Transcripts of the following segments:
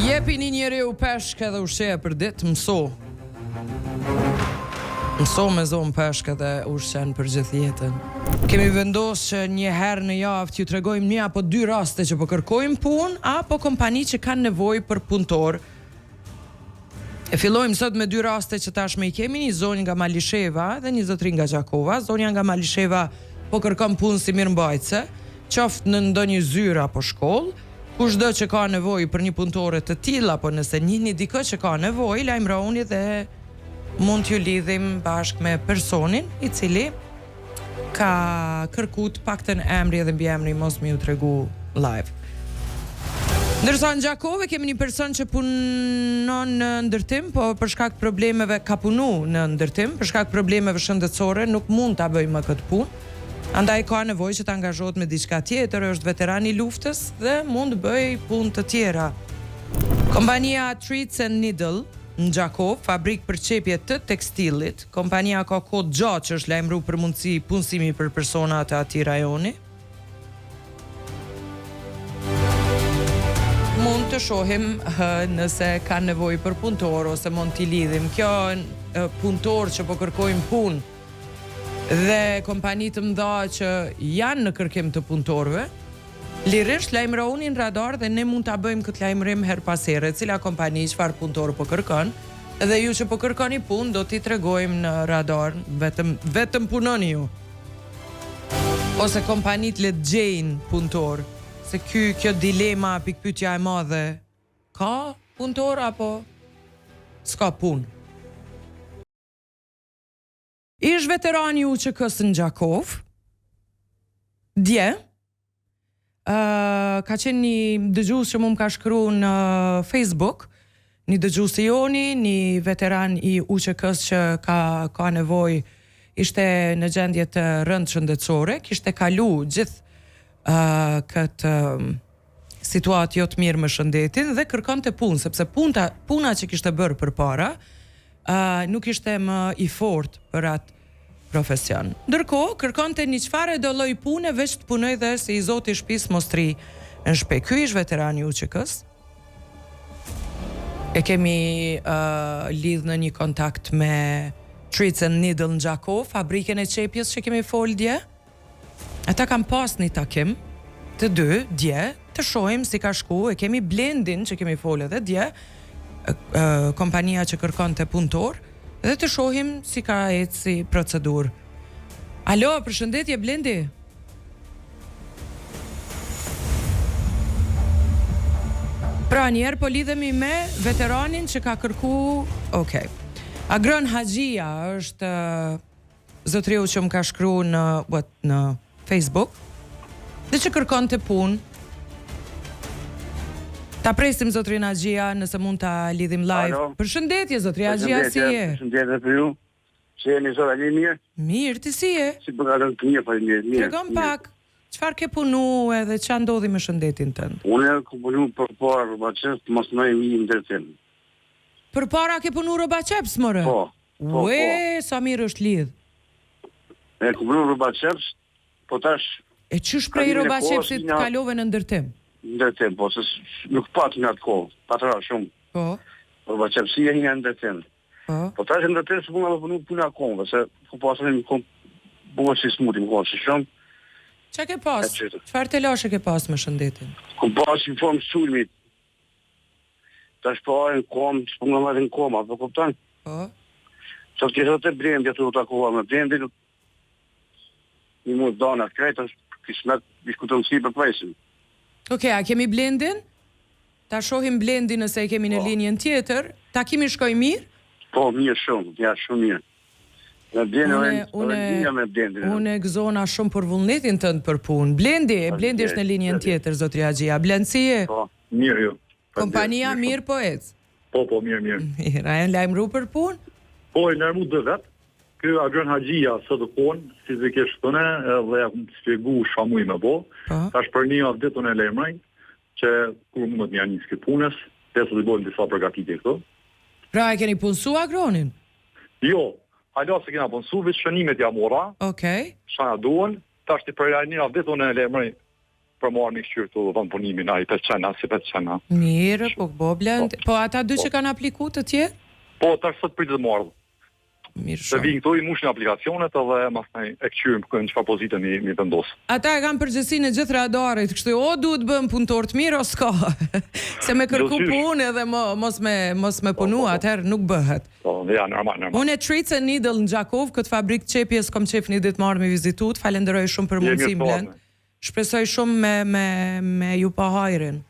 Jepi një njeriu peshk edhe ushqeje për ditë, Mëso me zonë peshk edhe ushqen për gjithë jetën. Kemi vendosur që një herë në javë t'ju tregojmë një apo dy raste që po kërkojmë punë apo kompani që kanë nevojë për punëtor. E fillojmë sot me dy raste që tashmë i kemi, një zonjë nga Malisheva dhe një zotëri nga Gjakova. Zonja nga Malisheva po kërkon punë si mirëmbajtëse, qoftë në ndonjë zyrë apo shkollë. Kushdo që ka nevojë për një punëtore të tillë apo nëse njihni dikë që ka nevojë, lajmëroni dhe mund t'ju lidhim bashkë me personin i cili ka kërkuar paktën emri dhe mbiemri, mos më ju tregu live. Ndërsa në Gjakove kemi një person që punon në ndërtim, po për shkak problemeve ka punu në ndërtim, për shkak problemeve shëndetësore nuk mund ta bëjë më këtë punë. Andaj ka nevojë që të angazhohet me diçka tjetër, është veteran i luftës dhe mund të bëjë punë të tjera. Kompania Treats and Needle në Gjakov, fabrik për çepje të tekstilit. Kompania ka kohë gjatë që është lajmëruar për mundësi punësimi për persona të atij rajoni. Mund të shohim nëse ka nevojë për punëtor ose mund t'i lidhim. Kjo punëtor që po kërkojmë punë dhe kompani të mëdha që janë në kërkim të punëtorëve, lirisht lajmëroni në radar dhe ne mund ta bëjmë këtë lajmërim her pas here, cila kompani, çfarë punëtor po kërkon, dhe ju që po kërkoni punë do t'i tregojmë në radar, vetëm punoni ju. Ose kompanit le gjejnë punëtor, se kjo dilema, pikpyetja e madhe, ka punëtor apo s'ka punë? Ish veterani UÇK-s në Gjakov, dje, ka qenë një dëgjues që më ka shkruar në Facebook, një dëgjues i joni, një veteran i UÇK-s që ka nevojë, ishte në gjendje të rëndë shëndetësore, kishte kalu gjithë këtë situatë jo të mirë me shëndetin dhe kërkonte punë, sepse puna që kishte bërë përpara nuk ishte më i fortë për atë profesion. Ndërkohë, kërkonte një çfarë do lloj pune, veç të punoj dhe si i zoti i shtëpisë mostri në shtëpi. Ky ish veterani i UÇK-s. E kemi lidh në një kontakt me Treats and Needle në Gjakov, fabrikën e çepjes që kemi folë dje. Ata kanë pas një takim të dy dje, të shohim si ka shku. E kemi Blendin që kemi folë edhe dje, kompania që kërkon të punëtor, dhe të shohim si ka ecë si procedurë. Alo, përshëndetje Blendi. Pra njerë po lidhemi me veteranin që ka kërku. Okej. Agron Haxhia është zotriu që më ka shkru në Facebook dhe që kërkon të punë. Ta presim zotrin Haxhia nëse mund ta lidhim live. Alo. Përshëndetje zotri Haxhia, si je? Përshëndetje për ju. Si jeni zot, ali mirë? Mirë, ti si je? Si përgatën të mirë, mirë. Tregon pak, çfarë ke punu edhe ç'a ndodhi me shëndetin tënd? Unë ku punu përpara rrobaqes, mos më i ndërtim. Përpara ke punu rrobaqeps, more? Po. Ue, sa mirë është lidh. E ku punu rrobaqes, po tash E ç'është prej rrobaqepsit kalove në ndërtim? ndërtim, po se nuk pat në atë kohë, patra shumë. Po. Rrobaqepsi e një ndërtim. Po. Po tash ndërtim se puna punu puna konve, se ku pasën një kom bukur si smutim kohë, si shumë. Ç'a ke pas? Çfarë të lashe ke pas me shëndetin? Ku pas në formë sulmit. Tash po në kom, s'punga më në koma, po kupton? Po. Sot kështë të Blendi, atë u takova me Blendi, një mund dona krejtë, kismet diskutëm si për presin. Okej, a kemi Blendin? Ta shohim Blendin nëse e kemi në linjën tjetër. Takimi shkoi mirë? Po, mirë shumë, ja shumë mirë. Me Blendi, Unë e gëzona shumë për vullnetin tënd për punë. Blendi është në linjën tjetër, zotri Haxhia. Blendi si je? Po, mirë ju. Kompania mirë po ec. Po, mirë. Mirë, a janë lajmëru për punë? Po, e lajmëru dhe vetë. Ky Agron Haxhia sot të konë, fizikisht thëne, dhe ja këmë të shpjegu shamuj me bo. Tash për një avë ditën e lejmëraj, që kur mundet një njësë këtë punës, dhe sot i bojnë disa përgatitje këto. Pra e keni punësu Agronin? Jo, hajda se kena punësu, veç shënimet ja mora, Okej. shana duhen, tash të përjaj një avë ditën e lejmëraj për marrë një shqyrë të dhëmpunimin, a i 500, si 500. Mirë, po blend. Po ata dy që kanë apliku të tjerë? Po, ta sot pritë të marrë. Mirë Se shumë. vinë këto i mushin aplikacionet edhe mastaj e këqyrim në çfarë pozite mi vendosë. Ata e kanë përgjithësinë e gjithë radarit, kështu o duhet bëm punëtor të mirë o s'ka. Se me kërku punë edhe mos me punu, atëherë nuk bëhet. Po, ja, normal. Unë e Treats and Needle në Gjakov, këtë fabrikë qepjes kom qef një ditë marrë me vizitut, falenderoj shumë për mundësim blend. Shpresoj shumë me ju pa hajrin.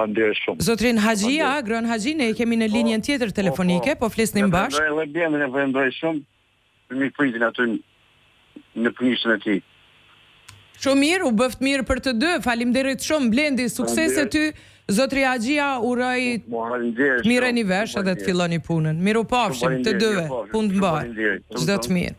Faleminderit shumë. Zotrin Haxhia, Gron Haxhi, ne kemi në linjën tjetër telefonike, po flisnim bashkë. Edhe bjemën e falenderoj shumë për mi pritin aty në punishën e tij. Shumë mirë, u bëft mirë për të dy. Faleminderit shumë Blendi, sukses e ty. Zotri Haxhia, uroj mirë një vesh edhe të filloni punën. Miru pafshim të dyve, punë të mbarë. Çdo të mirë.